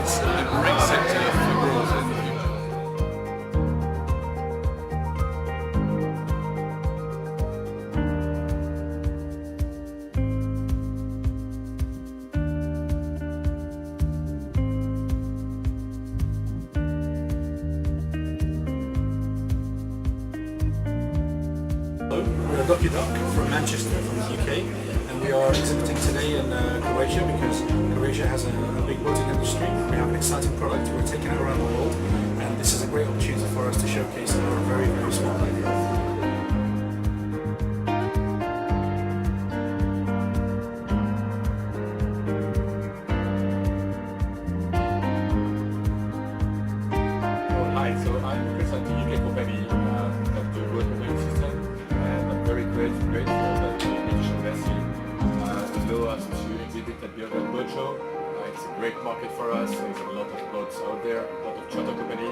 it's a great sector for growth in the future. Hello, we're Lucky Duck from Manchester, from the UK, and we are exhibiting today in Croatia because Croatia has a big boating industry. We have an exciting product, we're taking it around the world, and this is a great opportunity for us to showcase our very, very small idea. Hi, so I'm representing UK company that do road moving system, and I'm very grateful that the British Embassy allow us to exhibit at the Urban Boat Show. It's a great market for us. There's a lot of boats out there, a lot of charter company,